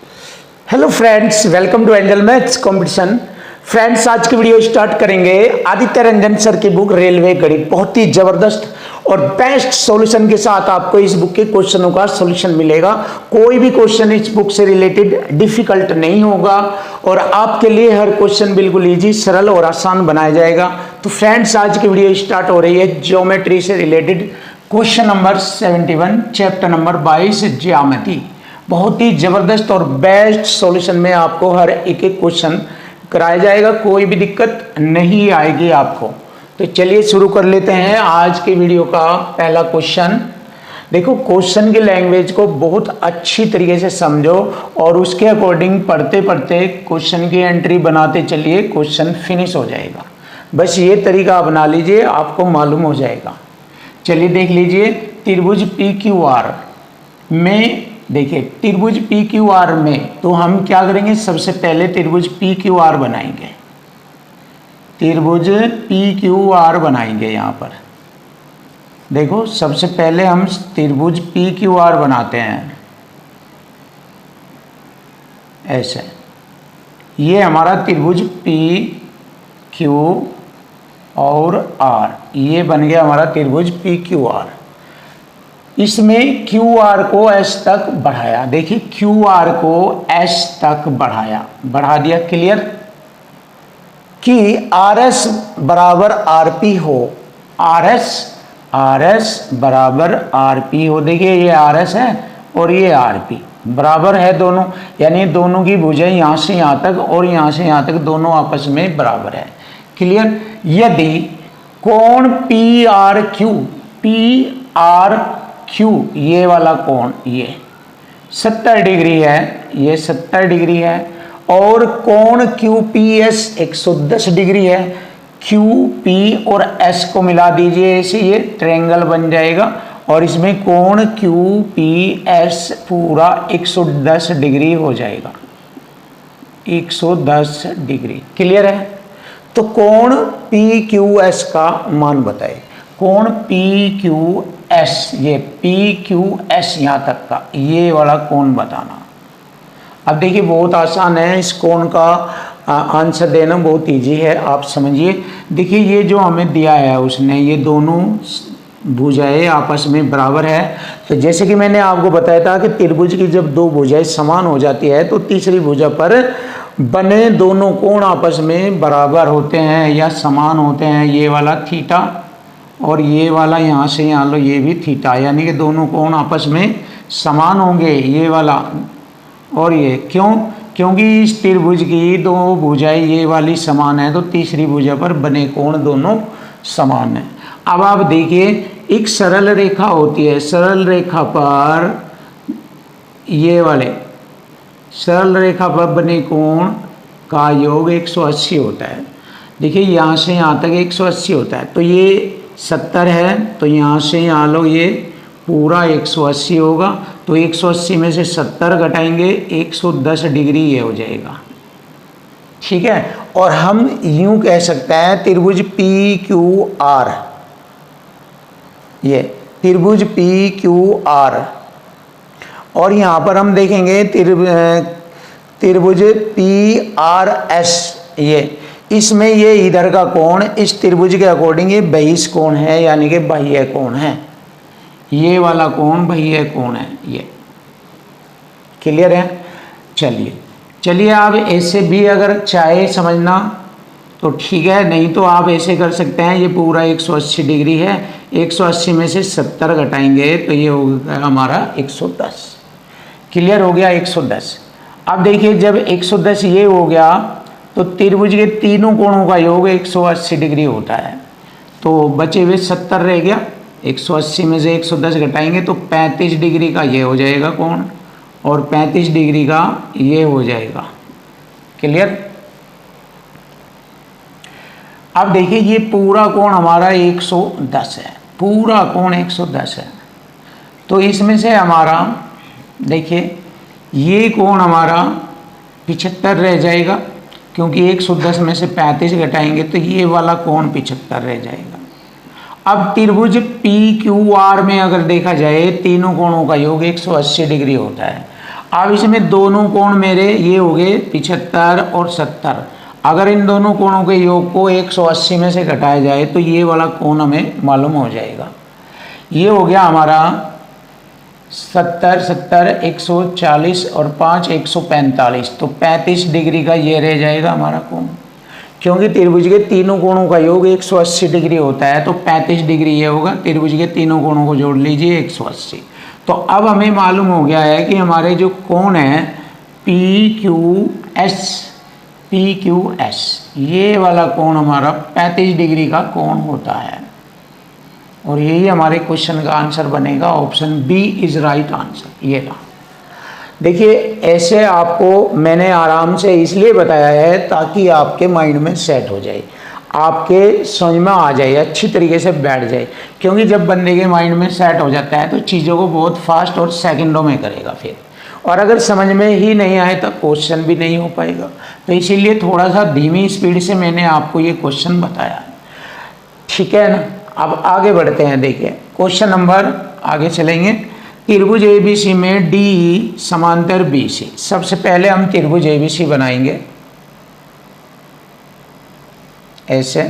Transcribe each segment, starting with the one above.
Hello friends, welcome to Angel maths competition. Friends, आज की video start करेंगे Aditya Ranjan sir की बुक रेलवे गणित। बहुत ही जबरदस्त और बेस्ट सॉल्यूशन के साथ आपको इस बुक के क्वेश्चनों का सॉल्यूशन मिलेगा। कोई भी क्वेश्चन इस बुक से रिलेटेड डिफिकल्ट नहीं होगा और आपके लिए हर क्वेश्चन बिल्कुल इजी, सरल और आसान बनाया जाएगा। तो फ्रेंड्स, आज की वीडियो स्टार्ट हो रही है ज्योमेट्री से related question number 71, chapter number 22 ज्यामिति। बहुत ही जबरदस्त और बेस्ट सॉल्यूशन में आपको हर एक एक क्वेश्चन कराया जाएगा, कोई भी दिक्कत नहीं आएगी आपको। तो चलिए शुरू कर लेते हैं आज की वीडियो का पहला क्वेश्चन। देखो, क्वेश्चन की लैंग्वेज को बहुत अच्छी तरीके से समझो और उसके अकॉर्डिंग पढ़ते पढ़ते क्वेश्चन की एंट्री बनाते चलिए, क्वेश्चन फिनिश हो जाएगा। बस ये तरीका अपना लीजिए, आपको मालूम हो जाएगा। चलिए देख लीजिए, त्रिभुज पी क्यू आर में, देखिए त्रिभुज पी क्यू आर में तो हम क्या करेंगे, सबसे पहले त्रिभुज पी क्यू आर बनाएंगे। त्रिभुज पी क्यू आर बनाएंगे। यहाँ पर देखो, सबसे पहले हम त्रिभुज पी क्यू आर बनाते हैं ऐसे। ये हमारा त्रिभुज पी क्यू और आर, ये बन गया हमारा त्रिभुज पी क्यू आर। इसमें क्यू आर को एस तक बढ़ाया। देखिए, क्यू आर को एस तक बढ़ा दिया। क्लियर कि आर एस बराबर आर पी हो, आर एस बराबर आर पी हो। देखिए, ये आर एस है और ये आर पी बराबर है दोनों, यानी दोनों की भुजाएं यहाँ से यहाँ तक और यहाँ से यहाँ तक दोनों आपस में बराबर है। क्लियर। यदि कोण पी आर क्यू, ये वाला कोण ये 70 डिग्री है, ये 70 डिग्री है, और कोण क्यू पी एस 110 डिग्री है। क्यू पी और एस को मिला दीजिए, ऐसे ये ट्रायंगल बन जाएगा और इसमें कोण क्यू पी एस पूरा 110 डिग्री हो जाएगा, 110 डिग्री। क्लियर है। तो कोण पी क्यू एस का मान बताए। कोण पी क्यू एस, ये पी क्यू एस यहाँ तक का ये वाला कोण बताना। अब देखिए, बहुत आसान है, इस कोण का आंसर देना बहुत इजी है, आप समझिए। देखिए, ये जो हमें दिया है उसने, ये दोनों भुजाएं आपस में बराबर है। तो जैसे कि मैंने आपको बताया था कि त्रिभुज की जब दो भुजाएं समान हो जाती है तो तीसरी भुजा पर बने दोनों कोण आपस में बराबर होते हैं या समान होते हैं। ये वाला थीटा और ये वाला यहाँ से यहाँ लो, ये भी थीटा, यानी कि दोनों कोण आपस में समान होंगे, ये वाला और ये। क्यों? क्योंकि इस त्रिभुज की दो भुजाएं ये वाली समान है तो तीसरी भुजा पर बने कोण दोनों समान है। अब आप देखिए, एक सरल रेखा होती है, सरल रेखा पर ये वाले सरल रेखा पर बने कोण का योग 180 होता है। देखिए, यहाँ से यहाँ तक 180 होता है, तो ये 70 है, तो यहाँ से यहाँ लो, ये पूरा 180 होगा। तो 180 में से 70 घटाएंगे, 110 डिग्री ये हो जाएगा। ठीक है। और हम यूं कह सकते हैं, त्रिभुज पी क्यू आर, ये त्रिभुज पी क्यू आर, और यहाँ पर हम देखेंगे त्रिभुज पी आर एस, ये इसमें ये इधर का कोण इस त्रिभुज के अकॉर्डिंग ये बहिष कोण है, यानी कि बाह्य कोण है। ये वाला कोण बाह्य कोण है, ये। क्लियर है। चलिए आप ऐसे भी अगर चाहे समझना तो ठीक है, नहीं तो आप ऐसे कर सकते हैं। ये पूरा 180 डिग्री है, 180 में से 70 घटाएंगे तो ये होगा हमारा 110। क्लियर हो गया, 110। अब देखिए, जब 110 ये हो गया तो त्रिभुज के तीनों कोणों का योग 180 डिग्री होता है, तो बचे हुए 70 रह गया। 180 में से 110 घटाएंगे तो 35 डिग्री का ये हो जाएगा कोण और 35 डिग्री का ये हो जाएगा। क्लियर। अब देखिए, ये पूरा कोण हमारा 110 है, पूरा कोण 110 है। तो इसमें से हमारा देखिए, ये कोण हमारा 75 रह जाएगा, क्योंकि 110 में से 35 घटाएंगे तो ये वाला कोण 75 रह जाएगा। अब त्रिभुज पी क्यू आर में अगर देखा जाए, तीनों कोणों का योग 180 डिग्री होता है। अब इसमें दोनों कोण मेरे ये हो गए 75 और 70। अगर इन दोनों कोणों के योग को 180 में से घटाया जाए तो ये वाला कोण हमें मालूम हो जाएगा। ये हो गया हमारा 70 70 140 और 5 145, तो 35 डिग्री का ये रह जाएगा हमारा कोण। क्योंकि त्रिभुज के तीनों कोणों का योग 180 डिग्री होता है, तो 35 डिग्री ये होगा। त्रिभुज के तीनों कोणों को जोड़ लीजिए 180। तो अब हमें मालूम हो गया है कि हमारे जो कोण है पी क्यू एस, ये वाला कोण हमारा 35 डिग्री का कोण होता है। और यही हमारे क्वेश्चन का आंसर बनेगा। Option B is right answer. ये रहा। देखिए, ऐसे आपको मैंने आराम से इसलिए बताया है ताकि आपके माइंड में सेट हो जाए, आपके समझ में आ जाए, अच्छी तरीके से बैठ जाए। क्योंकि जब बंदे के माइंड में सेट हो जाता है तो चीज़ों को बहुत फास्ट और सेकंडों में करेगा फिर। और अगर समझ में ही नहीं आए तो क्वेश्चन भी नहीं हो पाएगा। तो इसीलिए थोड़ा सा धीमी स्पीड से मैंने आपको ये क्वेश्चन बताया, ठीक है ना। अब आगे बढ़ते हैं। देखिए क्वेश्चन नंबर, आगे चलेंगे। त्रिभुज ABC में DE समांतर BC। सबसे पहले हम त्रिभुज ABC बनाएंगे ऐसे।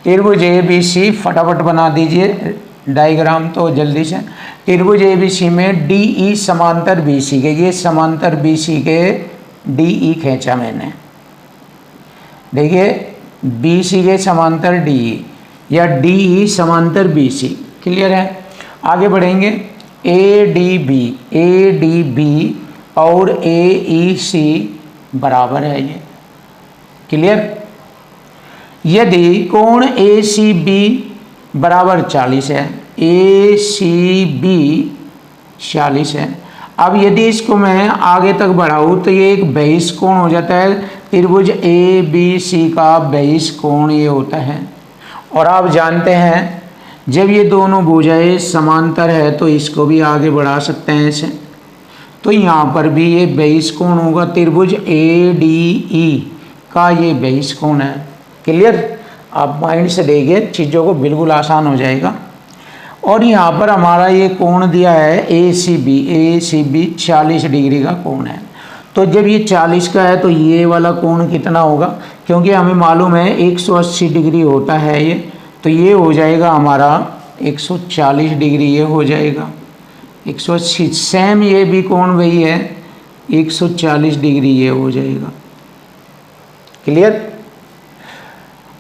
त्रिभुज ABC फटाफट बना दीजिए डायग्राम तो जल्दी से। त्रिभुज ABC में DE समांतर BC के, ये समांतर BC के DE खींचा मैंने। देखिए BC के समांतर DE या DE समांतर BC, क्लियर है। आगे बढ़ेंगे। ADB और AEC बराबर है, ये क्लियर। यदि कोण ACB बराबर 40 है, ACB 40 है। अब यदि इसको मैं आगे तक बढ़ाऊँ तो ये एक बहिष कोण हो जाता है। त्रिभुज ABC का बहिष कोण ये होता है। और आप जानते हैं जब ये दोनों भुजाएं समांतर है तो इसको भी आगे बढ़ा सकते हैं ऐसे। तो यहाँ पर भी ये बहिष कोण होगा। त्रिभुज ADE का ये बहिष कोण है, क्लियर। आप माइंड से देखिए, चीज़ों को बिल्कुल आसान हो जाएगा। और यहाँ पर हमारा ये कोण दिया है ACB 40 डिग्री का कोण है। तो जब ये 40 का है तो ये वाला कोण कितना होगा, क्योंकि हमें मालूम है 180 डिग्री होता है ये, तो ये हो जाएगा हमारा 140 डिग्री, ये हो जाएगा 180। सेम ये भी कोण वही है 140 डिग्री, ये हो जाएगा, क्लियर।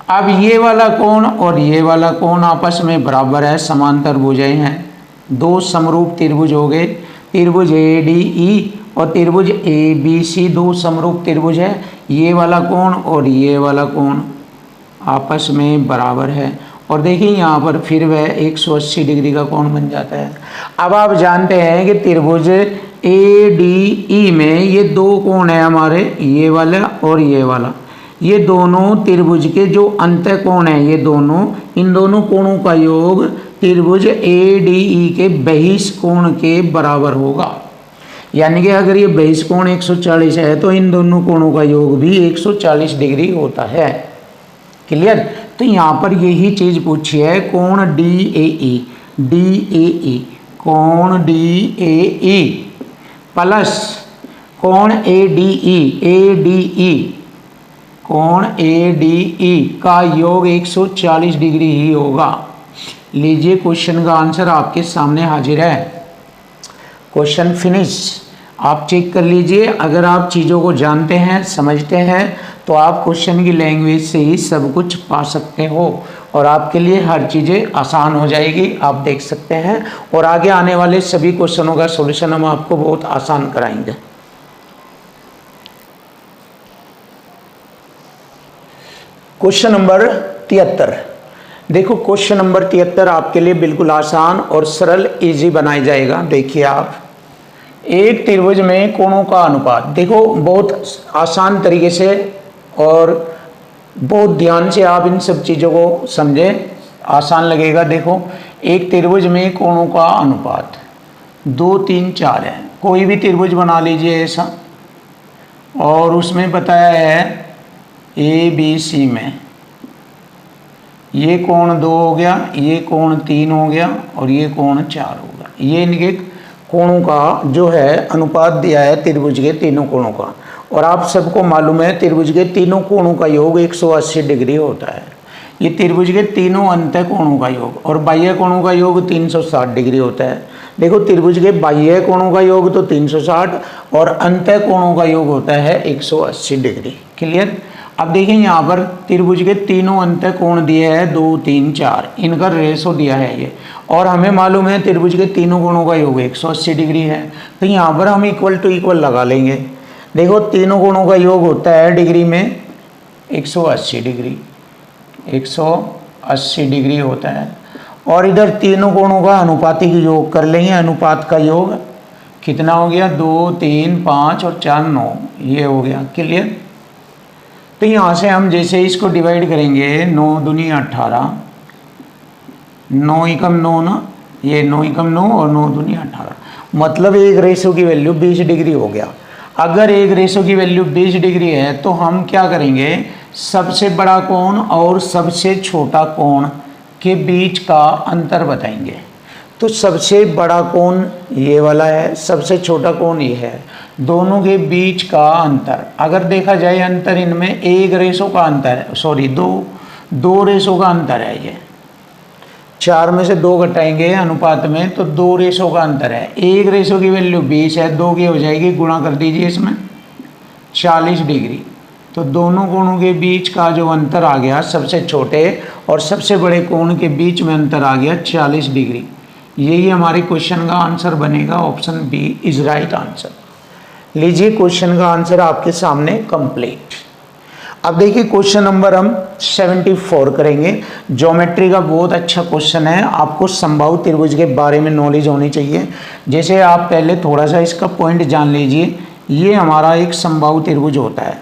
अब ये वाला कोण और ये वाला कोण आपस में बराबर है, समांतर भुजाएं हैं। दो समरूप त्रिभुज हो गए, त्रिभुज ADE और त्रिभुज ABC, दो समरूप त्रिभुज है। ये वाला कोण और ये वाला कोण आपस में बराबर है। और देखिए यहाँ पर फिर वह 180 डिग्री का कोण बन जाता है। अब आप जानते हैं कि त्रिभुज ADE में ये दो कोण है हमारे, ये वाला और ये वाला। ये दोनों त्रिभुज के जो अंतःकोण हैं, ये दोनों, इन दोनों कोणों का योग त्रिभुज ADE के बहिष कोण के बराबर होगा। यानी कि अगर ये बहिष कोण 140 है तो इन दोनों कोणों का योग भी 140 डिग्री होता है, क्लियर। तो यहाँ पर यही चीज़ पूछी है, कोण DAE कोण DAE प्लस कोण ADE कोण ADE का योग 140 डिग्री ही होगा। लीजिए क्वेश्चन का आंसर आपके सामने हाजिर है। Question finish. आप चेक कर लीजिए। अगर आप चीज़ों को जानते हैं, समझते हैं, तो आप क्वेश्चन की लैंग्वेज से ही सब कुछ पा सकते हो और आपके लिए हर चीज़ें आसान हो जाएगी। आप देख सकते हैं और आगे आने वाले सभी क्वेश्चनों का सॉल्यूशन हम आपको बहुत आसान कराएंगे। Question number 73। देखो क्वेश्चन नंबर 73 आपके लिए बिल्कुल आसान और सरल इजी बनाया जाएगा। देखिए आप, एक त्रिभुज में कोणों का अनुपात। देखो बहुत आसान तरीके से और बहुत ध्यान से आप इन सब चीज़ों को समझें, आसान लगेगा। देखो एक त्रिभुज में कोणों का अनुपात 2 3 4 है। कोई भी त्रिभुज बना लीजिए ऐसा, और उसमें बताया है ABC में ये कोण 2 हो गया, ये कोण 3 हो गया और ये कोण 4 होगा। ये इनके कोणों का जो है अनुपात दिया है त्रिभुज के तीनों कोणों का, और आप सबको मालूम है त्रिभुज के तीनों कोणों का योग 180 डिग्री होता है। ये त्रिभुज के तीनों अंतः कोणों का योग, और बाह्य कोणों का योग 360 डिग्री होता है। देखो त्रिभुज के बाह्य कोणों का योग तो 360 और अंतः कोणों का योग होता है 180 डिग्री। क्लियर। अब देखिए यहाँ पर त्रिभुज के तीनों अंतः कोण दिए हैं 2, 3, 4, इनका रेशो दिया है ये, और हमें मालूम है त्रिभुज के तीनों कोणों का योग 180 डिग्री है। तो यहाँ पर हम इक्वल टू इक्वल लगा लेंगे। देखो तीनों कोणों का योग होता है डिग्री में 180 डिग्री, 180 डिग्री होता है, और इधर तीनों कोणों का अनुपातिक योग कर लेंगे। अनुपात का योग कितना हो गया, 2, 3, 5 और 4, 9, ये हो गया। क्लियर। तो यहाँ से हम जैसे इसको डिवाइड करेंगे, 9 दूनी 18, 9 एकम 9 ना, ये 9 एकम 9 और 9 दूनी 18, मतलब एक रेशो की वैल्यू 20 डिग्री हो गया। अगर एक रेशो की वैल्यू 20 डिग्री है तो हम क्या करेंगे, सबसे बड़ा कोण और सबसे छोटा कोण के बीच का अंतर बताएंगे। तो सबसे बड़ा कोण ये वाला है, सबसे छोटा कोण ये है, दोनों के बीच का अंतर अगर देखा जाए, अंतर इनमें एक रेशो का अंतर है, सॉरी दो रेशो का अंतर है। ये 4 में से 2 घटाएंगे अनुपात में तो 2 रेशो का अंतर है। एक रेशो की वैल्यू 20 है, 2 की हो जाएगी, गुणा कर दीजिए इसमें 40 डिग्री। तो दोनों कोणों के बीच का जो अंतर आ गया, सबसे छोटे और सबसे बड़े कोण के बीच में अंतर आ गया 40 डिग्री। यही हमारे क्वेश्चन का आंसर बनेगा। Option B is right answer. लीजिए क्वेश्चन का आंसर आपके सामने कंप्लीट। अब देखिए क्वेश्चन नंबर हम 74 करेंगे। ज्योमेट्री का बहुत अच्छा क्वेश्चन है, आपको समबाहु त्रिभुज के बारे में नॉलेज होनी चाहिए। जैसे आप पहले थोड़ा सा इसका पॉइंट जान लीजिए। ये हमारा एक समबाहु त्रिभुज होता है।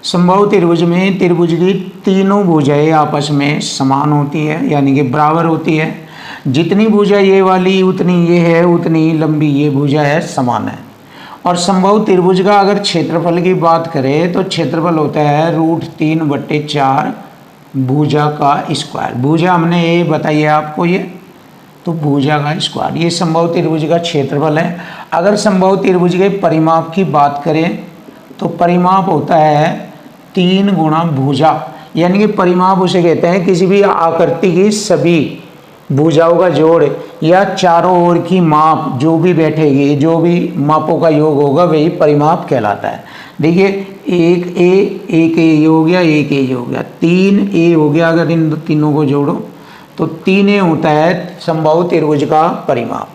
समबाहु त्रिभुज में त्रिभुज की तीनों भुजाएं आपस में समान होती है, यानी कि बराबर होती है। जितनी भुजा ये वाली उतनी ये है, उतनी लंबी ये भुजा है, समान है। और समबाहु त्रिभुज का अगर क्षेत्रफल की बात करें तो क्षेत्रफल होता है √3/4 भुजा का स्क्वायर। भुजा हमने ये बताई है आपको, ये तो भुजा का स्क्वायर, ये समबाहु त्रिभुज का क्षेत्रफल है। अगर समबाहु त्रिभुज के परिमाप की बात करें तो परिमाप होता है 3 गुणा भुजा, यानी कि परिमाप उसे कहते हैं किसी भी आकृति की सभी भुजाओं का जोड़ या चारों ओर की माप जो भी बैठेगी, जो भी मापों का योग होगा वही परिमाप कहलाता है। देखिए 1 ए हो गया, 1 ए हो गया, 3 ए हो गया। अगर इन तीनों को जोड़ो तो 3 ए होता है समबाहु त्रिभुज का परिमाप।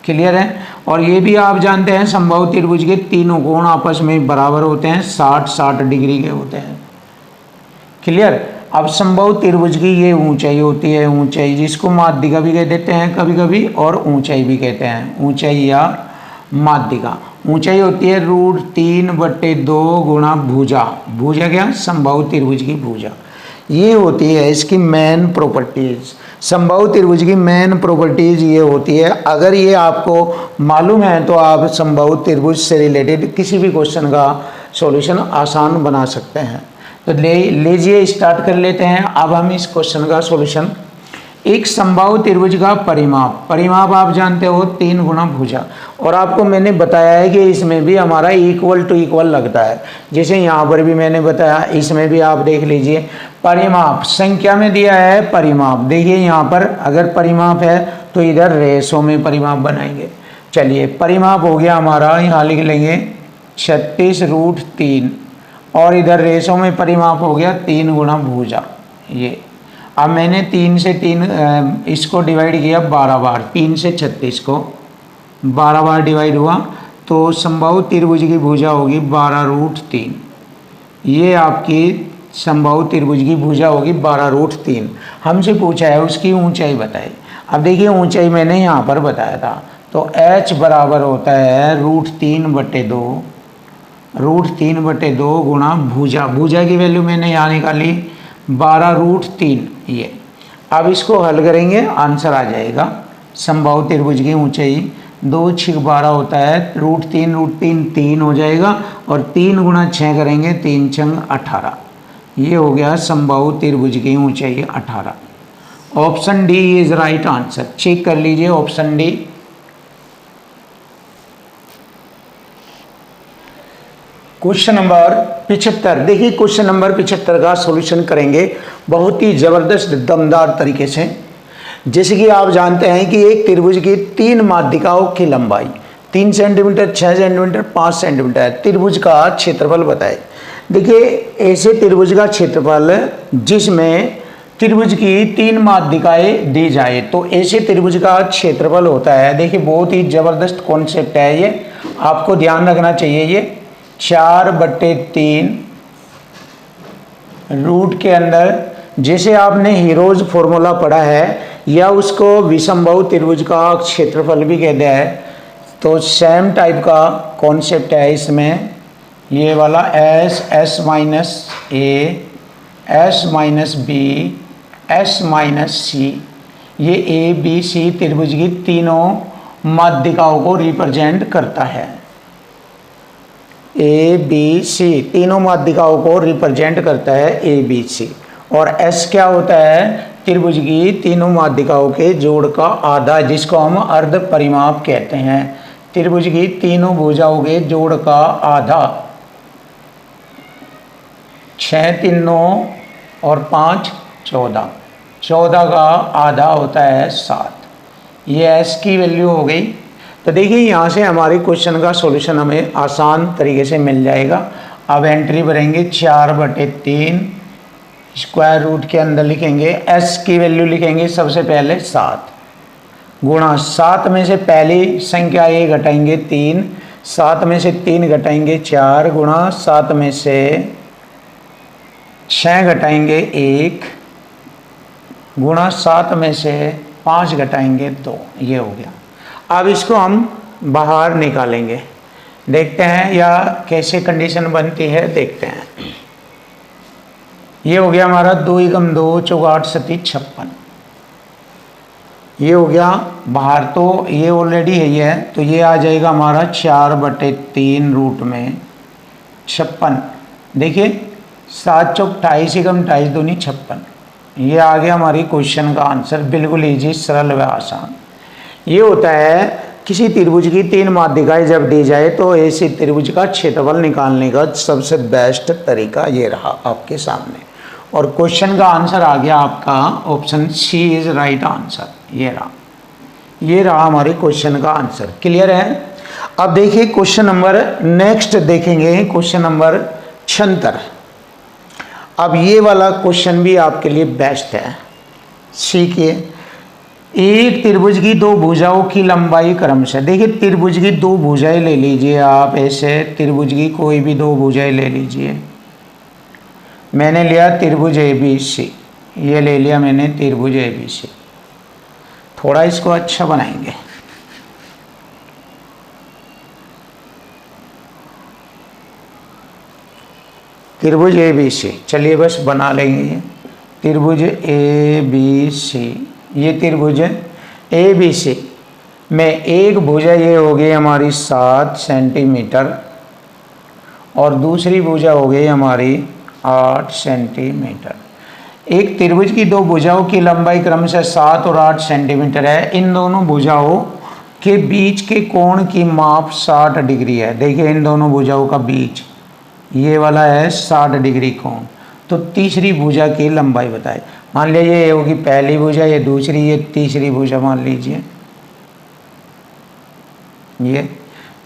क्लियर है। और ये भी आप जानते हैं समबाहु त्रिभुज के तीनों कोण आपस में बराबर होते हैं, 60-60 डिग्री के होते हैं। क्लियर। अब समबाहु त्रिभुज की ये ऊंचाई होती है, ऊंचाई जिसको माध्यिका भी कह देते हैं कभी कभी, और ऊंचाई भी कहते हैं, ऊंचाई या माध्यिका। ऊंचाई होती है √3/2 गुणा भुजा। भुजा क्या, समबाहु त्रिभुज की भुजा। ये होती है इसकी मेन प्रॉपर्टीज। समबाहु त्रिभुज की मेन प्रॉपर्टीज ये होती है। अगर ये आपको मालूम है तो आप समबाहु त्रिभुज से रिलेटेड किसी भी क्वेश्चन का सॉल्यूशन आसान बना सकते हैं। तो लीजिए स्टार्ट कर लेते हैं। अब हम इस क्वेश्चन का सॉल्यूशन, एक समबाहु त्रिभुज का परिमाप आप जानते हो 3 गुणा भुजा, और आपको मैंने बताया है कि इसमें भी हमारा इक्वल टू इक्वल लगता है। जैसे यहाँ पर भी मैंने बताया, इसमें भी आप देख लीजिए परिमाप संख्या में दिया है परिमाप। देखिए यहाँ पर अगर परिमाप है तो इधर रेशो में परिमाप बनाएंगे। चलिए परिमाप हो गया हमारा, यहाँ लिख लेंगे 36√3, और इधर रेशो में परिमाप हो गया 3 गुणा भुजा। ये अब मैंने 3 से 3 इसको डिवाइड किया 12 बार, 3 से 36 को 12 बार डिवाइड हुआ तो समबाहु त्रिभुज की भुजा होगी 12√3। ये आपकी समबाहु त्रिभुज की भुजा होगी 12√3। हमसे पूछा है उसकी ऊंचाई बताए। अब देखिए ऊंचाई मैंने यहाँ पर बताया था, तो h बराबर होता है √3/2 गुणा भुजा। भुजा की वैल्यू मैंने यहाँ निकाली 12√3 ये। अब इसको हल करेंगे, आंसर आ जाएगा। समबाहु त्रिभुज की ऊंचाई 2 6 12 होता है, √3 3 हो जाएगा, और 3 गुणा 6 करेंगे, 3 6 18। ये हो गया समबाहु त्रिभुज की ऊंचाई 18। Option D is right answer. Check कर लीजिए ऑप्शन डी। Question number 75। देखिए क्वेश्चन नंबर 75 का सॉल्यूशन करेंगे बहुत ही ज़बरदस्त दमदार तरीके से। जैसे कि आप जानते हैं कि एक त्रिभुज की 3 माध्यिकाओं की लंबाई 3 सेंटीमीटर, 6 सेंटीमीटर, 5 सेंटीमीटर है। त्रिभुज का क्षेत्रफल बताए। देखिए ऐसे त्रिभुज का क्षेत्रफल जिसमें त्रिभुज की 3 माध्यिकाएं दी जाए तो ऐसे त्रिभुज का क्षेत्रफल होता है। देखिए बहुत ही ज़बरदस्त कॉन्सेप्ट है ये, आपको ध्यान रखना चाहिए। ये 4/3 रूट के अंदर, जैसे आपने हीरोज फॉर्मूला पढ़ा है या उसको विषमबाहु त्रिभुज का क्षेत्रफल भी कहते हैं, तो सेम टाइप का कॉन्सेप्ट है इसमें। ये वाला S minus A, S minus B, S minus C, ये ए बी सी त्रिभुज की तीनों माध्यिकाओं को रिप्रेजेंट करता है। ए बी सी तीनों माध्यिकाओं को रिप्रेजेंट करता है ए बी सी। और एस क्या होता है? त्रिभुज की तीनों माध्यिकाओं के जोड़ का आधा, जिसको हम अर्ध परिमाप कहते हैं। त्रिभुज की तीनों भुजाओं के जोड़ का आधा, 6 3 9 और 5 14, 14 का आधा होता है 7। ये एस की वैल्यू हो गई। तो देखिए यहाँ से हमारे क्वेश्चन का सॉल्यूशन हमें आसान तरीके से मिल जाएगा। अब एंट्री भरेंगे 4/3, स्क्वायर रूट के अंदर लिखेंगे एस की वैल्यू लिखेंगे सबसे पहले 7 गुणा 7 में से पहली संख्या ये घटाएंगे 3, 7 में से 3 घटाएंगे 4, गुणा 7 में से 6 घटाएंगे 1, गुणा 7 में से 5 घटाएंगे 2। ये हो गया। अब इसको हम बाहर निकालेंगे, देखते हैं या कैसे कंडीशन बनती है, देखते हैं। ये हो गया हमारा 2 × 2 = 8 × 56। ये हो गया बाहर, तो ये ऑलरेडी है तो ये आ जाएगा हमारा 4/3 रूट में 56। देखिए 7 चौक 28, 28 दूनी 56। ये आ गया हमारी क्वेश्चन का आंसर, बिल्कुल ईजी, सरल व आसान। ये होता है किसी त्रिभुज की 3 माध्यिकाएं जब दी जाए तो ऐसे त्रिभुज का क्षेत्रफल निकालने का सबसे बेस्ट तरीका ये रहा आपके सामने। और क्वेश्चन का आंसर आ गया आपका option C is right answer. ये रहा हमारे क्वेश्चन का आंसर। क्लियर है? अब देखिए क्वेश्चन नंबर नेक्स्ट देखेंगे, क्वेश्चन नंबर 76। अब ये वाला क्वेश्चन भी आपके लिए बेस्ट है, सीखिए। एक त्रिभुज की 2 भुजाओं की लंबाई क्रमशः, देखिए त्रिभुज की 2 भुजाएं ले लीजिए आप, ऐसे त्रिभुज की कोई भी 2 भुजाएं ले लीजिए। मैंने लिया त्रिभुज ABC, ये ले लिया मैंने त्रिभुज ABC। थोड़ा इसको अच्छा बनाएंगे। त्रिभुज ABC, चलिए बस बना लेंगे त्रिभुज ABC। ये त्रिभुज ABC में एक भुजा ये हो गई हमारी 7 सेंटीमीटर और दूसरी भुजा हो गई हमारी 8 सेंटीमीटर। एक त्रिभुज की 2 भुजाओं की लंबाई क्रमशः 7 और 8 सेंटीमीटर है। इन दोनों भुजाओं के बीच के कोण की माप 60 डिग्री है। देखिए इन दोनों भुजाओं का बीच ये वाला है 60 डिग्री कोण। तो तीसरी भुजा की लंबाई बताए। मान लीजिए ये होगी पहली भुजा, ये दूसरी, ये तीसरी भुजा मान लीजिए। ये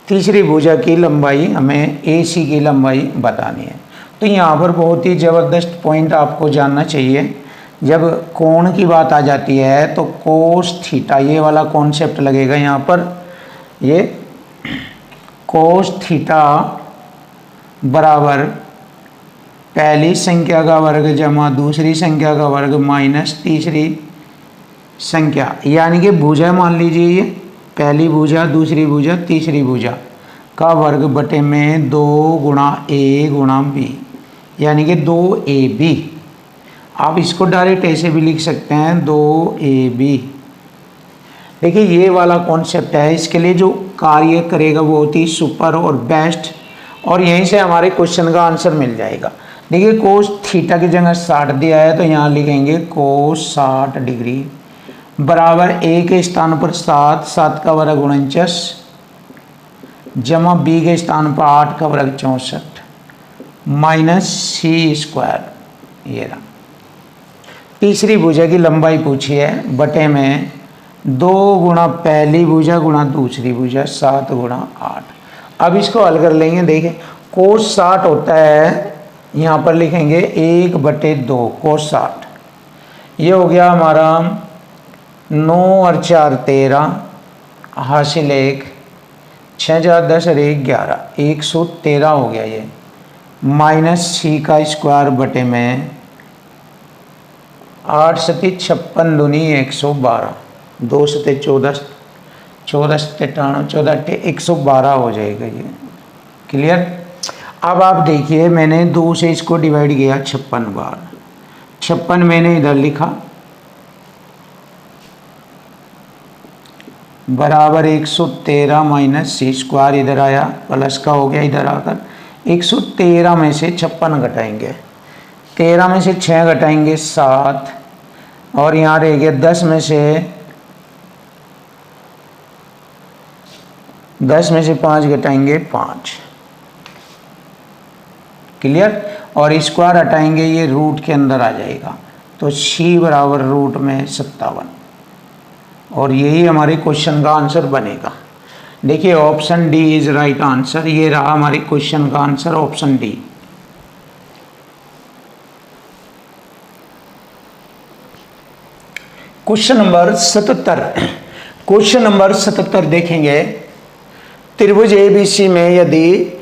तीसरी भुजा की लंबाई हमें AC की लंबाई बतानी है। तो यहाँ पर बहुत ही ज़बरदस्त पॉइंट आपको जानना चाहिए। जब कोण की बात आ जाती है तो कोस थीटा, ये वाला कॉन्सेप्ट लगेगा यहाँ पर। ये कोस थीटा बराबर पहली संख्या का वर्ग जमा दूसरी संख्या का वर्ग माइनस तीसरी संख्या, यानी कि भुजा मान लीजिए ये पहली भुजा, दूसरी भुजा, तीसरी भुजा का वर्ग बटे में 2 × A × B, यानी कि 2AB। आप इसको डायरेक्ट ऐसे भी लिख सकते हैं 2AB। देखिए ये वाला कॉन्सेप्ट है, इसके लिए जो कार्य करेगा वो बहुत ही सुपर और बेस्ट, और यहीं से हमारे क्वेश्चन का आंसर मिल जाएगा। देखिए कोस थीटा की जगह 60 दिया है तो यहाँ लिखेंगे कोस 60 डिग्री बराबर A के स्थान पर 7, 7 का वर्ग 49 जमा B के स्थान पर 8 का वर्ग 64। माइनस सी स्क्वायर, ये रहा। तीसरी भुजा की लंबाई पूछी है, बटे में 2 गुणा पहली भुजा गुणा दूसरी भुजा 7 गुणा 8। अब इसको हल कर लेंगे। देखिए कोस 60 होता है, यहाँ पर लिखेंगे 1/2 कोस 60। ये हो गया हमारा 9 और 4 13, हासिल 1, 6 4 10 और 1 11, 113 हो गया ये। माइनस सी का स्क्वायर बटे में 8 सती 56 दूनी 112, 2 सते 14, 14 सते 98, 14 अट्ठे 112 हो जाएगा ये। क्लियर। अब आप देखिए मैंने 2 से इसको डिवाइड किया 56 बार, 56 मैंने इधर लिखा बराबर 113 माइनस सी स्क्वायर, इधर आया प्लस का हो गया, इधर आकर 113 में से 56 घटाएंगे, 13 में से 6 घटाएंगे 7, और यहाँ रह गया 10 में से 5 घटाएंगे 5। क्लियर। और स्क्वायर हटाएंगे, ये रूट के अंदर आ जाएगा, तो सी बराबर रूट में 57, और यही हमारे क्वेश्चन का आंसर बनेगा। देखिए option D is right answer. ये रहा हमारे क्वेश्चन का answer, option D. Question number 77। Question number 77 देखेंगे, त्रिभुज एबीसी में यदि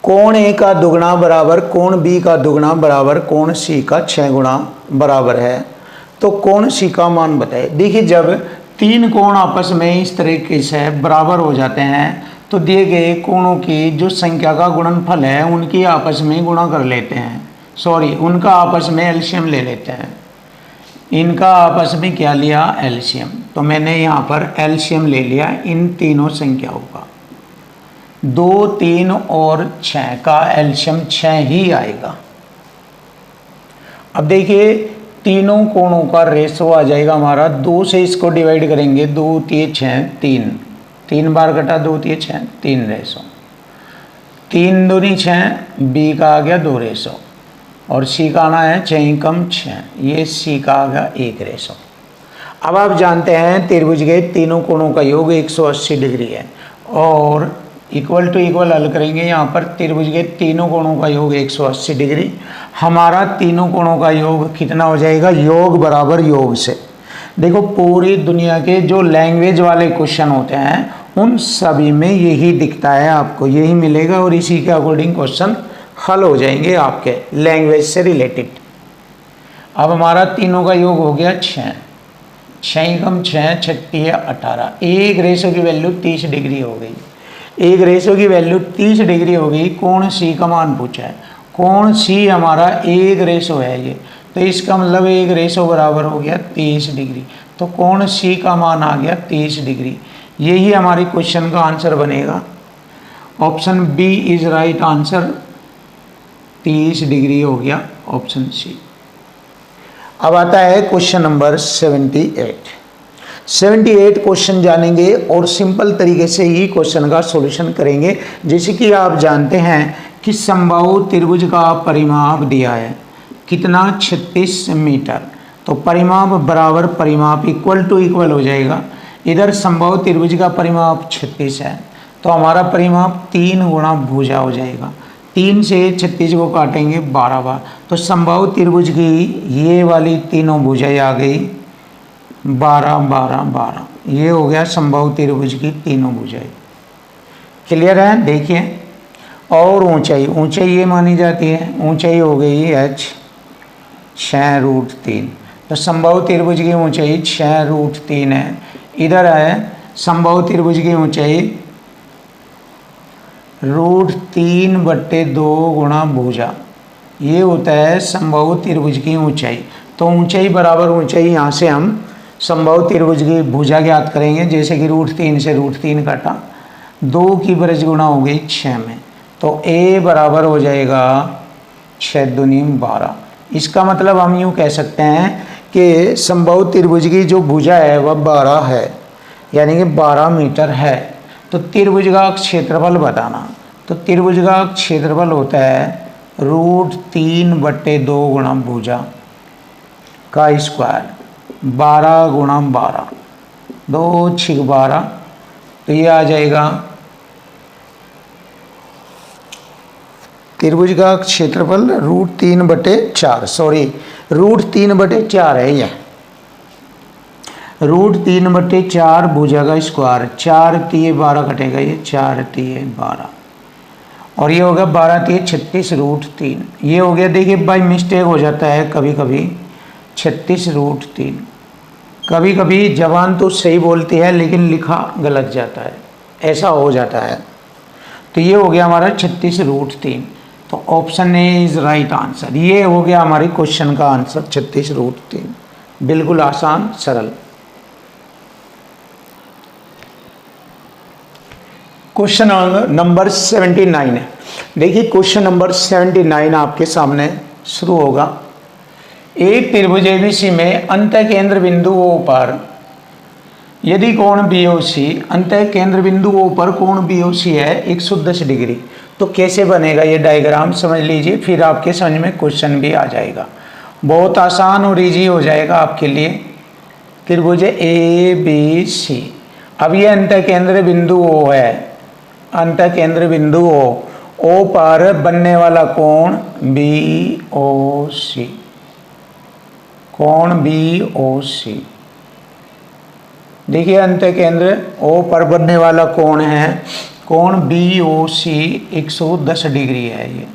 कोण ए का दुगुना बराबर कोण बी का दुगुना बराबर कोण सी का 6 गुना बराबर है, तो कोण सी का मान बताए। देखिए जब 3 कोण आपस में इस तरीके से बराबर हो जाते हैं तो दिए गए कोणों की जो संख्या का गुणनफल है उनकी आपस में गुणा कर लेते हैं, उनका आपस में एलसीएम ले लेते हैं। इनका आपस में क्या लिया, एलसीएम। तो मैंने यहाँ पर एलसीएम ले लिया इन तीनों संख्याओं का, 2 3 और 6 का एलसीएम 6 ही आएगा। अब देखिए तीनों कोणों का रेशो आ जाएगा हमारा, 2 से इसको डिवाइड करेंगे, 2 3 6 3 बार कटा, 2 3 6 3 रेशो, 3 दूनी 6, बी का आ गया 2 रेशो, और सी का आना है 6 कम 6, ये सी का आ गया 1 रेशो। अब आप जानते हैं त्रिभुज के तीनों कोणों का योग 180 डिग्री है, और इक्वल टू इक्वल हल करेंगे। यहाँ पर त्रिभुज के तीनों कोणों का योग 180 डिग्री, हमारा तीनों कोणों का योग कितना हो जाएगा, योग बराबर योग से। देखो पूरी दुनिया के जो लैंग्वेज वाले क्वेश्चन होते हैं उन सभी में यही दिखता है, आपको यही मिलेगा, और इसी के अकॉर्डिंग क्वेश्चन हल हो जाएंगे आपके लैंग्वेज से रिलेटेड। अब हमारा तीनों का योग हो गया 6, 6 कम 6 36 18, 1 रेशो की वैल्यू 30 डिग्री हो गई, 1 रेशो की वैल्यू 30 डिग्री हो गई। कोण सी का मान पूछा है, कोण सी हमारा 1 रेशो है ये, तो इसका मतलब 1 रेशो बराबर हो गया 30 डिग्री, तो कोण सी का मान आ गया 30 डिग्री। यही हमारे क्वेश्चन का आंसर बनेगा। Option B is right answer, 30 degree हो गया ऑप्शन सी। अब आता है क्वेश्चन नंबर 78। 78 क्वेश्चन जानेंगे और सिंपल तरीके से ही क्वेश्चन का सॉल्यूशन करेंगे। जैसे कि आप जानते हैं कि समबाहु त्रिभुज का परिमाप दिया है कितना, 36 मीटर। तो परिमाप बराबर परिमाप इक्वल टू इक्वल हो जाएगा। इधर समबाहु त्रिभुज का परिमाप 36 है, तो हमारा परिमाप 3 गुणा भुजा हो जाएगा। 3 से 36 को काटेंगे 12 बार, तो समबाहु त्रिभुज की ये वाली तीनों भुजाएं आ गई 12 12 12, ये हो गया समबाहु त्रिभुज की तीनों भुजाएं। क्लियर है। देखिए और ऊंचाई, ऊंचाई ये मानी जाती है, ऊंचाई हो गई h 6√3, तो समबाहु त्रिभुज की ऊंचाई 6√3 है। इधर है समबाहु त्रिभुज की ऊंचाई √3/2 गुणा भुजा, ये होता है समबाहु त्रिभुज की ऊंचाई। तो ऊंचाई बराबर ऊंचाई, यहाँ से हम समबाहु त्रिभुज की भुजा ज्ञात करेंगे। जैसे कि √3 से √3 काटा, 2 की बरज गुणा हो गई 6 में, तो a बराबर हो जाएगा 6 दूनी 12। इसका मतलब हम यूँ कह सकते हैं कि समबाहु त्रिभुज की जो भुजा है वह 12 है, यानी कि 12 मीटर है। तो त्रिभुज का क्षेत्रफल बताना, तो त्रिभुज का क्षेत्रफल होता है √3/2 गुणा भुजा का स्क्वायर 12 गुणा 12, 2 6 12, तो ये आ जाएगा त्रिभुज का क्षेत्रफल √3/4, सॉरी √3/4 है यह, √3/4 भुजा का स्क्वायर, 4 3 12 कटेगा, ये 4 3 12 और ये हो गया 12 3 36 √3, ये हो गया। देखिए बाई मिस्टेक हो जाता है कभी कभी 36 √3, कभी कभी जबान तो सही बोलती है लेकिन लिखा गलत जाता है, ऐसा हो जाता है। तो ये हो गया हमारा 36 √3, तो option A is right answer. ये हो गया हमारे क्वेश्चन का आंसर 36 √3, बिल्कुल आसान सरल। क्वेश्चन नंबर 79 है। देखिए क्वेश्चन नंबर 79 आपके सामने शुरू होगा। एक त्रिभुज एबीसी में अंतः केंद्र बिंदु O पर यदि कोण BOC, अंतः केंद्र बिंदु O पर कोण BOC है 110 डिग्री, तो कैसे बनेगा ये डायग्राम समझ लीजिए, फिर आपके समझ में क्वेश्चन भी आ जाएगा। बहुत आसान और इजी हो जाएगा आपके लिए। त्रिभुज ABC, अब ये अंतः केंद्र बिंदु O है, अंतः केंद्र बिंदु O पर बनने वाला कोण BOC, कोण BOC। देखिए अंतः केंद्र O पर बनने वाला कोण है, कोण BOC 110 डिग्री है। ये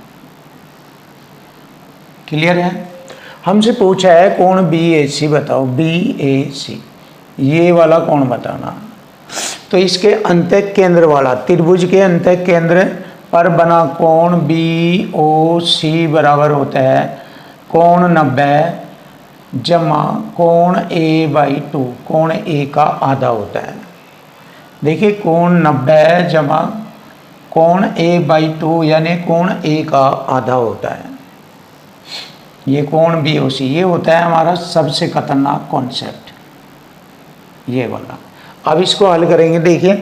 क्लियर है। हमसे पूछा है कोण BAC बताओ, BAC ये वाला कोण बताना। तो इसके अंतः केंद्र वाला, त्रिभुज के अंतः केंद्र पर बना कोण BOC बराबर होता है कोण 90 जमा कोण A/2, कोण A का आधा होता है। देखिए कोण 90 जमा कोण A/2 यानी कोण A का आधा होता है। ये कोण BOC, ये होता है हमारा सबसे खतरनाक कॉन्सेप्ट, ये वाला। अब इसको हल करेंगे। देखिए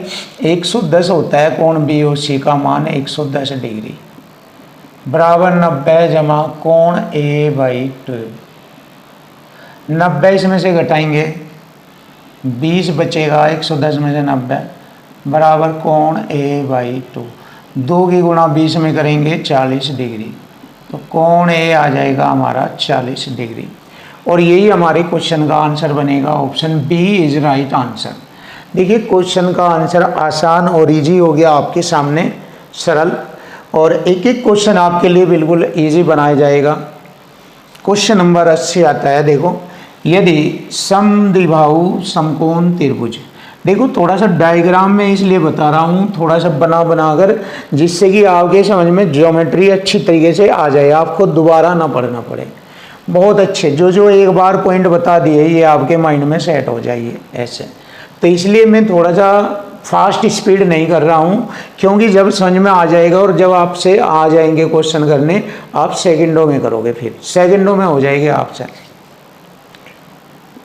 110 होता है कोण BOC का मान 110 डिग्री बराबर 90 जमा कोण A/2, 90 इसमें से घटाएंगे 20 बचेगा, 110 में से 90 बराबर कोण A/2, 2 की गुणा 20 में करेंगे 40 डिग्री, तो कोण A आ जाएगा हमारा 40 डिग्री। और यही हमारे क्वेश्चन का आंसर बनेगा। Option B is right answer. देखिए क्वेश्चन का आंसर आसान और इजी हो गया आपके सामने, सरल, और एक एक क्वेश्चन आपके लिए बिल्कुल इजी बनाया जाएगा। क्वेश्चन नंबर 80 आता है। देखो यदि समद्विबाहु समकोण त्रिभुज, देखो थोड़ा सा डायग्राम में इसलिए बता रहा हूँ, थोड़ा सा बना कर, जिससे कि आपके समझ में ज्योमेट्री अच्छी तरीके से आ जाए, आपको दोबारा ना पढ़ना पड़े। बहुत अच्छे, जो एक बार पॉइंट बता दिए ये आपके माइंड में सेट हो जाइए ऐसे। तो इसलिए मैं थोड़ा सा फास्ट स्पीड नहीं कर रहा हूँ, क्योंकि जब समझ में आ जाएगा और जब आपसे आ जाएंगे क्वेश्चन करने, आप सेकंडों में करोगे, फिर सेकंडों में हो जाएंगे आपसे।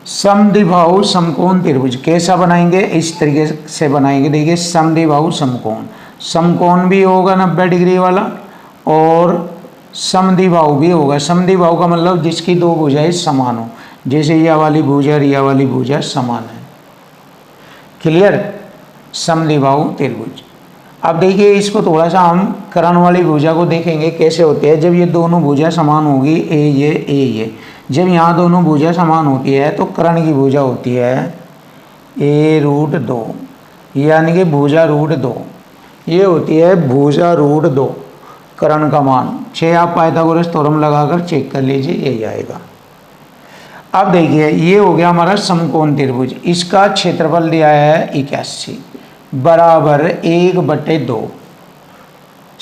समद्विबाहु समकोण त्रिभुज कैसा बनाएंगे, इस तरीके से बनाएंगे। देखिए समद्विबाहु समकोण, समकोण भी होगा 90 डिग्री वाला और समद्विबाहु भी होगा। समद्विबाहु का मतलब जिसकी दो भुजाएं समान हो, जैसे यह वाली भुजा और यह वाली भुजा समान है। क्लियर। समद्विबाहु त्रिभुज। अब देखिए इसको थोड़ा सा हम कर्ण वाली भुजा को देखेंगे कैसे होते हैं। जब ये दोनों भुजा समान होगी, ए ये, जब यहाँ दोनों भुजा समान होती है तो कर्ण की भुजा होती है A√2, यानी कि भुजा √2, ये होती है भुजा √2। कर्ण का मान 6 आप पाइथागोरस थ्योरम लगाकर चेक कर लीजिए, यही आएगा। अब देखिए ये हो गया हमारा समकोण त्रिभुज, इसका क्षेत्रफल दिया है 81 बराबर 1/2।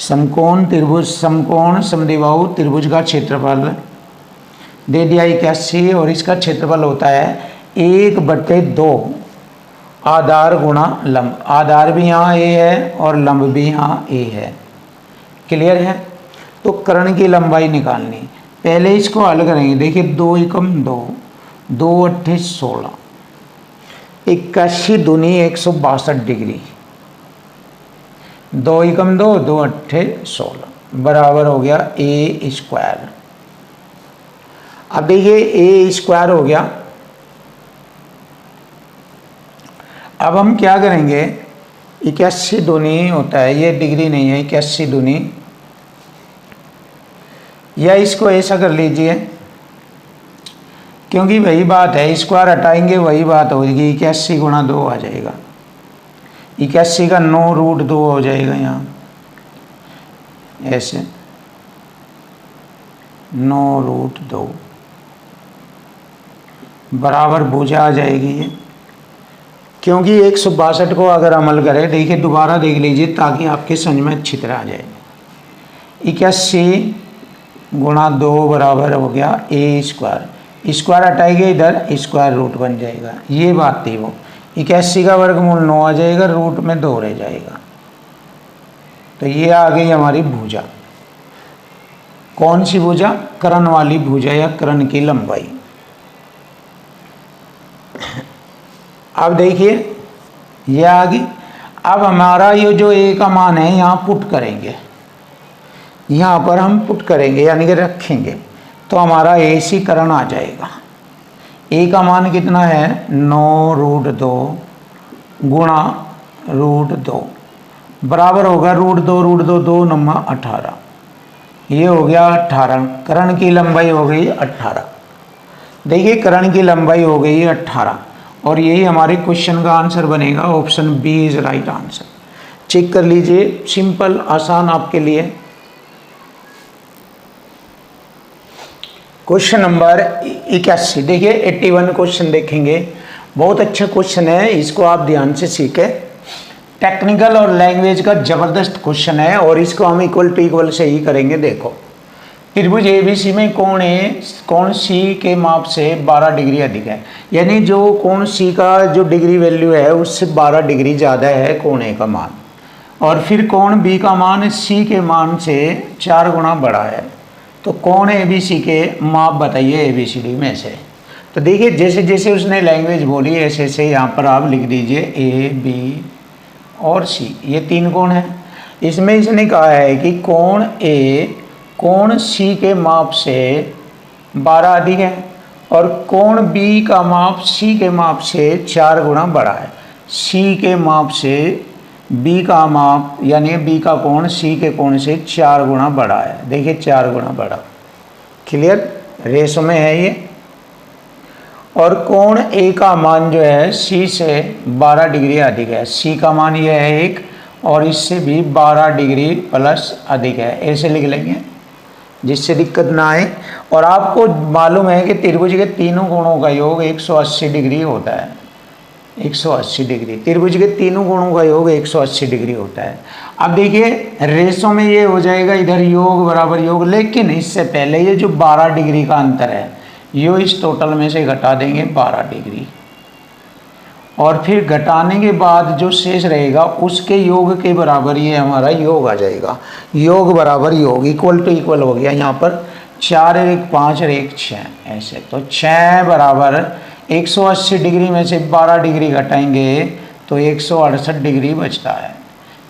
समकोण त्रिभुज, समकोण समद्विबाहु त्रिभुज का क्षेत्रफल दे दिया 81 और इसका क्षेत्रफल होता है 1/2 आधार गुणा लंब। आधार भी यहाँ A है और लंब भी यहाँ A है। क्लियर है। तो कर्ण की लंबाई निकालनी, पहले इसको हल करेंगे। देखिए 2 एकम 2, 2 अट्ठे 16, 81 दूनी 162 डिग्री, 2 एकम 2, 2 अट्ठे 16, बराबर हो गया ए स्क्वायर। अब देखिए ए स्क्वायर हो गया। अब हम क्या करेंगे, 81 दूनी होता है, ये डिग्री नहीं है, 81 दूनी, या इसको ऐसा कर लीजिए, क्योंकि वही बात है, स्क्वायर हटाएंगे वही बात होगी, 81 गुणा 2 आ जाएगा, 81 का 9√2 हो जाएगा यहाँ, ऐसे 9√2 बराबर भुजा आ जाएगी ये। क्योंकि 162 को अगर अमल करें, देखिए दोबारा देख लीजिए ताकि आपके समझ में अच्छी तरह आ जाए। 81 गुणा 2 बराबर हो गया ए स्क्वायर, स्क्वायर हटाएंगे इधर स्क्वायर रूट बन जाएगा, ये बात थी वो। 81 का वर्गमूल 9 आ जाएगा, रूट में 2 रह जाएगा, तो ये आ गई हमारी भुजा। कौन सी भुजा? कर्ण वाली भुजा या कर्ण की लंबाई। अब देखिए ये आ गई। अब हमारा ये जो ए का मान है यहाँ पुट करेंगे, यहाँ पर हम पुट करेंगे यानी कि रखेंगे, तो हमारा ए सी कर्ण आ जाएगा। ए का मान कितना है? 9√2 गुणा √2 बराबर होगा √2 2 नम्मा 18, ये हो गया 18। कर्ण की लंबाई हो गई 18। देखिए कर्ण की लंबाई हो गई 18 और यही हमारे क्वेश्चन का आंसर बनेगा। Option B is right answer. Check कर लीजिए, सिंपल आसान आपके लिए। क्वेश्चन नंबर 81, देखिए 81 क्वेश्चन देखेंगे, बहुत अच्छा क्वेश्चन है, इसको आप ध्यान से सीखें। टेक्निकल और लैंग्वेज का जबरदस्त क्वेश्चन है और इसको हम इक्वल टू इक्वल से ही करेंगे। देखो त्रिभुज एबीसी में कोण सी के माप से 12 डिग्री अधिक है, यानी जो कोण सी का जो डिग्री वैल्यू है उससे 12 डिग्री ज़्यादा है कोण ए का मान, और फिर कोण बी का मान सी के मान से 4 गुना बड़ा है। तो कोण एबीसी के माप बताइए एबीसीडी में से। तो देखिए जैसे जैसे उसने लैंग्वेज बोली ऐसे ऐसे यहाँ पर आप लिख दीजिए ए बी और सी, ये 3 कोण है। इसमें इसने कहा है कि कोण ए कोण सी के माप से 12 अधिक है और कोण बी का माप सी के माप से 4 गुना बड़ा है। सी के माप से बी का माप यानी बी का कोण सी के कोण से 4 गुना बड़ा है। देखिए 4 गुना बड़ा, क्लियर, रेशो में है ये। और कोण ए का मान जो है सी से 12 डिग्री अधिक है। सी का मान ये है 1 और इससे भी 12 डिग्री प्लस अधिक है, ऐसे लिख लेंगे जिससे दिक्कत ना आए। और आपको मालूम है कि त्रिभुज के तीनों कोणों का योग 180 डिग्री होता है, 180 डिग्री। त्रिभुज के तीनों कोणों का योग 180 डिग्री होता है। अब देखिए रेशो में ये हो जाएगा इधर योग बराबर योग, लेकिन इससे पहले ये जो 12 डिग्री का अंतर है यो इस टोटल में से घटा देंगे 12 डिग्री, और फिर घटाने के बाद जो शेष रहेगा उसके योग के बराबर ये हमारा योग आ जाएगा। योग बराबर योग, इक्वल टू इक्वल हो गया। यहाँ पर 4 और 1 5 और 1 6 ऐसे, तो 6 बराबर 180 डिग्री में से 12 डिग्री घटाएंगे तो 168 डिग्री बचता है।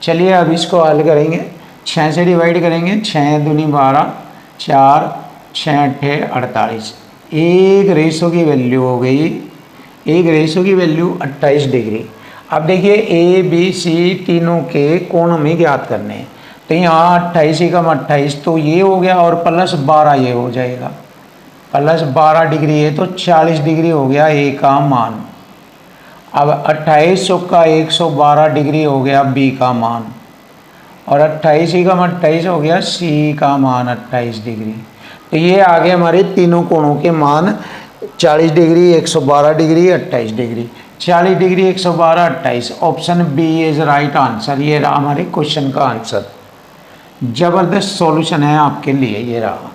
चलिए अब इसको हल करेंगे, 6 से डिवाइड करेंगे, 6 दूनी 12, 4 6 8 48, एक रेशो की वैल्यू हो गई, एक रेशो की वैल्यू 28 डिग्री। अब देखिए ए बी सी तीनों के कोण हमें ज्ञात करने हैं, तो यहाँ 28 कम 28 तो ये हो गया और प्लस 12 ये हो जाएगा, प्लस 12 डिग्री है तो 40 डिग्री हो गया ए का मान। अब 28 का 112 डिग्री हो गया बी का मान, और 28 कम 28 हो गया सी का मान 28 डिग्री। तो ये आ गए हमारे तीनों कोणों के मान, 40 degree 112 degree 28 degree, 40 degree 112 28। Option B is right answer. ये रहा हमारे क्वेश्चन का आंसर। जबरदस्त सॉल्यूशन है आपके लिए, ये रहा।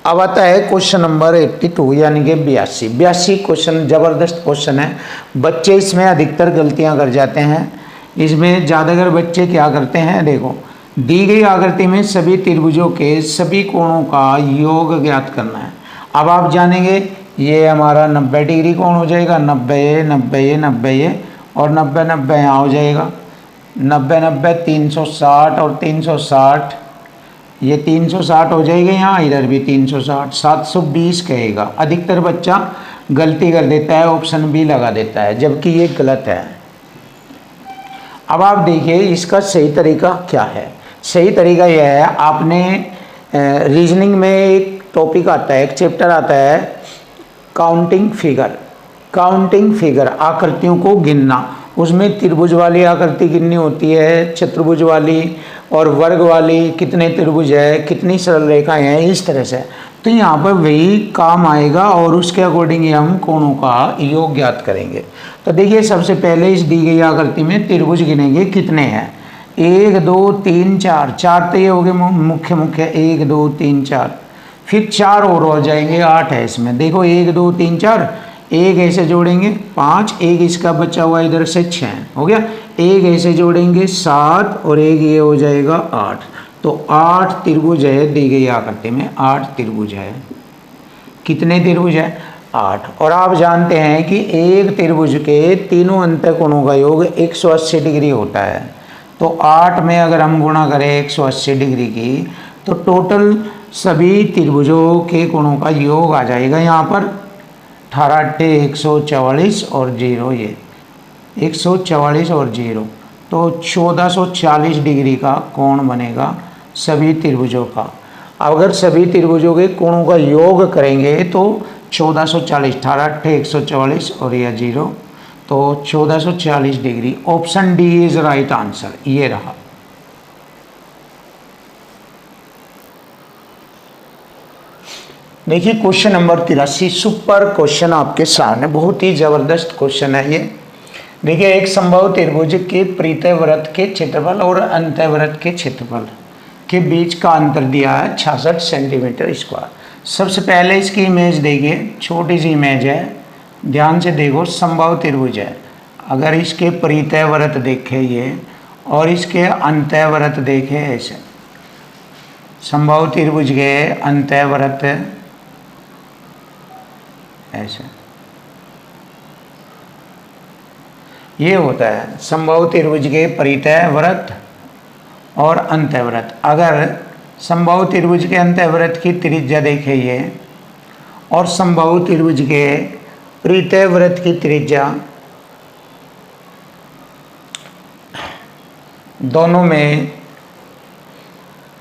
अब आता है क्वेश्चन नंबर 82 यानी कि 82 क्वेश्चन जबरदस्त क्वेश्चन है। बच्चे इसमें अधिकतर गलतियां कर जाते हैं। इसमें ज़्यादातर बच्चे क्या करते हैं, देखो दी गई आकृति में सभी त्रिभुजों के सभी कोणों का योग ज्ञात करना है। अब आप जानेंगे ये हमारा 90 डिग्री कोण हो जाएगा, 90 90 90 और 90 90 यहाँ हो जाएगा, 90 90 360 और 360 ये 360 हो जाएगा, यहाँ इधर भी 360, 720 कहेगा। अधिकतर बच्चा गलती कर देता है, ऑप्शन बी लगा देता है, जबकि ये गलत है। अब आप देखिए इसका सही तरीका क्या है। सही तरीका यह है, आपने रीजनिंग में एक टॉपिक आता है, एक चैप्टर आता है काउंटिंग फिगर। काउंटिंग फिगर, आकृतियों को गिनना। उसमें त्रिभुज वाली आकृति गिननी होती है, चतुर्भुज वाली और वर्ग वाली, कितने त्रिभुज है, कितनी सरल रेखाएं हैं, इस तरह से। तो यहाँ पर वही काम आएगा और उसके अकॉर्डिंग ही हम कोणों का योग ज्ञात करेंगे। तो देखिए सबसे पहले इस दी गई आकृति में त्रिभुज गिनेंगे, कितने हैं। 1 2 3 4, 4 तो ये हो गए मुख्य मुख्य, 1 2 3 4, फिर 4 और हो जाएंगे, 8 है इसमें। देखो 1 2 3 4, एक ऐसे जोड़ेंगे 5, एक इसका बचा हुआ इधर से 6 हो गया, एक ऐसे जोड़ेंगे 7 और एक ये हो जाएगा 8। तो 8 त्रिभुज है दी गई आकृति में, 8 त्रिभुज है। कितने त्रिभुज है? 8। और आप जानते हैं कि एक त्रिभुज के तीनों अंतःकोणों का योग 180 डिग्री होता है। तो 8 में अगर हम गुणा करें 180 डिग्री की, तो टोटल सभी त्रिभुजों के कोणों का योग आ जाएगा यहाँ पर 18 144 और 0, ये 144 और 0, तो 1440 डिग्री का कोण बनेगा सभी त्रिभुजों का। अगर सभी त्रिभुजों के कोणों का योग करेंगे तो 1440, 18 144 और यह 0, तो 1440 degree. Option D is right answer, ये रहा। देखिए क्वेश्चन नंबर 83, सुपर क्वेश्चन आपके सामने, बहुत ही जबरदस्त क्वेश्चन है ये। देखिए एक संभव त्रिभुज के परितःवृत्त के क्षेत्रफल और अंतःवृत्त के क्षेत्रफल के बीच का अंतर दिया है 66 सेंटीमीटर स्क्वायर। सबसे पहले इसकी इमेज देखिए, छोटी सी इमेज है, ध्यान से देखो। संभव त्रिभुज है, अगर इसके परितःवृत्त देखे ये और इसके अंतःवृत्त देखे ऐसे, संभव त्रिभुज के अंतःवृत्त ऐसे, ये होता है संभव त्रिभुज के परितःवृत्त और अंतःवृत्त। अगर संभव त्रिभुज के अंतःवृत्त की त्रिज्या देखे ये और संभव त्रिभुज के परितःवृत्त की त्रिज्या, दोनों में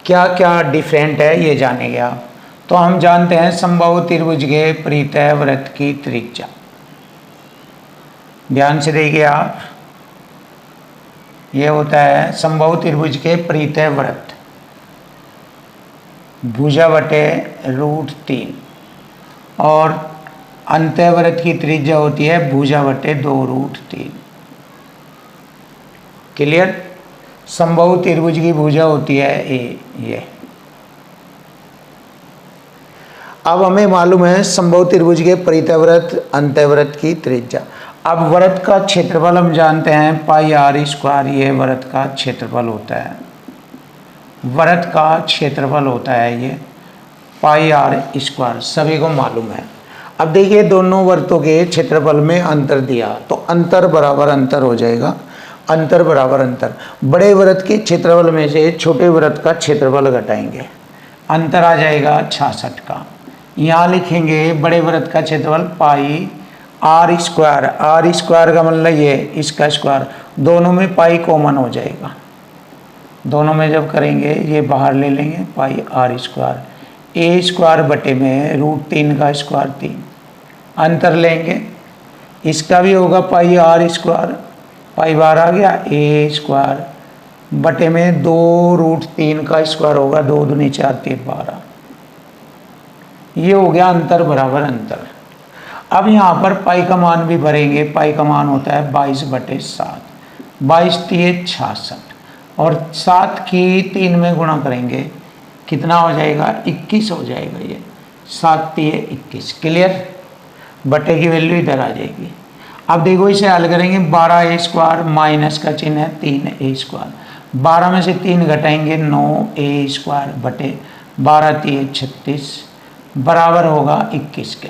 क्या क्या डिफरेंट है ये जानेंगे आप। तो हम जानते हैं संभव त्रिभुज के परितःवृत्त की त्रिज्या, ध्यान से देखिए आप, ये होता है संभव त्रिभुज के परितःवृत्त भुजा बटे √3 और अंतःवृत्त की त्रिज्या होती है भुजा बटे 2√3। क्लियर? संभव त्रिभुज की भुजा होती है ये। अब हमें मालूम है संभव त्रिभुज के परितःवृत्त अंतःवृत्त की त्रिज्या। अब वृत्त का क्षेत्रफल हम जानते हैं πr², ये वृत्त का क्षेत्रफल होता है, वृत्त का क्षेत्रफल होता है ये πr², सभी को मालूम है। अब देखिए दोनों वृत्तों के क्षेत्रफल में अंतर दिया, तो अंतर बराबर अंतर हो जाएगा, अंतर बराबर अंतर। बड़े वृत्त के क्षेत्रफल में से छोटे वृत्त का क्षेत्रफल घटाएंगे, अंतर आ जाएगा 66 का। यहाँ लिखेंगे बड़े वृत्त का क्षेत्रफल πr², r² का मतलब ये इसका स्क्वायर, दोनों में पाई कॉमन हो जाएगा, दोनों में जब करेंगे ये बाहर ले लेंगे πr², a² बटे में √3 का स्क्वायर 3, अंतर लेंगे, इसका भी होगा πr², पाई बार आ गया, a² बटे में 2√3 का स्क्वायर होगा, 2 दूनी 4 3 12, ये हो गया अंतर बराबर अंतर। अब यहाँ पर पाई का मान भी भरेंगे, पाई का मान होता है 22/7, 22 3 66 और 7 की 3 में गुणा करेंगे, कितना हो जाएगा 21 हो जाएगा, ये 7 3 21। क्लियर? बटे की वैल्यू इधर आ जाएगी। अब देखो इसे हल करेंगे, 12a² माइनस का चिन्ह है 3a², 12 में से 3 घटाएंगे 9a² बटे 12 3 36 बराबर होगा 21 के।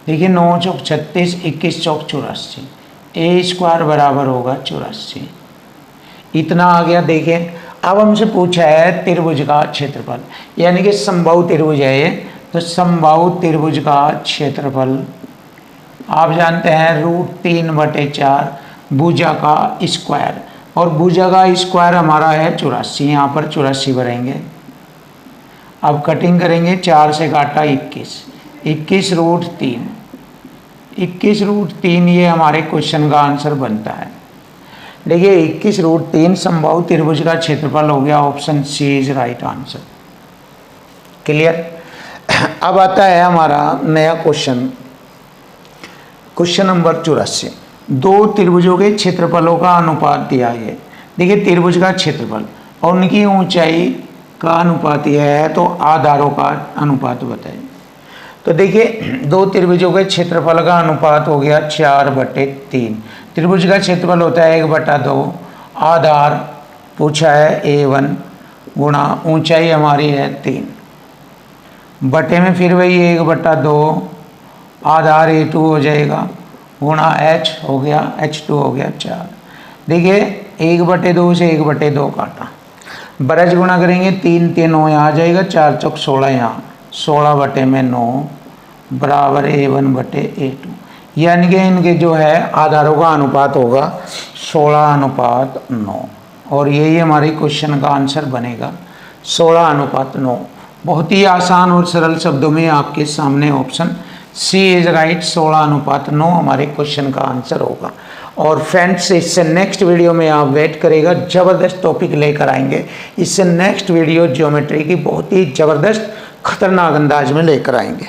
देखिए 9 चौक 36, 21 चौक 84, a² बराबर होगा 84, इतना आ गया। देखिए अब हमसे पूछा है त्रिभुज का क्षेत्रफल, यानी कि समबाहु त्रिभुज है ये, तो समबाहु त्रिभुज का क्षेत्रफल आप जानते हैं √3/4 भुजा का स्क्वायर, और भुजा का स्क्वायर हमारा है 84, यहाँ पर 84 भरेंगे। अब कटिंग करेंगे, 4 से काटा 21, 21√3, 21√3 ये हमारे क्वेश्चन का आंसर बनता है। देखिए 21√3 समबाहु त्रिभुज का क्षेत्रफल हो गया, option C is right answer. Clear. अब आता है हमारा नया क्वेश्चन, क्वेश्चन नंबर 84। दो त्रिभुजों के क्षेत्रफलों का अनुपात दिया है। देखिए त्रिभुज का क्षेत्रफल और उनकी ऊंचाई का अनुपात यह है, तो आधारों का अनुपात बताइए। तो देखिए दो त्रिभुजों के क्षेत्रफल का अनुपात हो गया 4/3। त्रिभुज का क्षेत्रफल होता है 1/2, आधार पूछा है A1 गुणा ऊंचाई हमारी है 3, बटे में फिर वही 1/2 आधार A2 हो जाएगा, गुणा H हो गया, H2 हो गया 4। देखिए 1/2 से 1/2 काटा, बरज गुणा करेंगे 3 3 9 यहाँ आ जाएगा, 4 चौक 16 यहाँ, 16/9 बराबर A1/A2, यानी कि इनके जो है आधारों का अनुपात होगा 16:9, और यही हमारे क्वेश्चन का आंसर बनेगा 16:9। बहुत ही आसान और सरल शब्दों में आपके सामने ऑप्शन सी इज राइट, 16:9 हमारे क्वेश्चन का आंसर होगा। और फ्रेंड्स इससे नेक्स्ट वीडियो में आप वेट करेगा, ज़बरदस्त टॉपिक लेकर आएंगे। इससे नेक्स्ट वीडियो ज्योमेट्री की बहुत ही ज़बरदस्त खतरनाक अंदाज में लेकर आएंगे।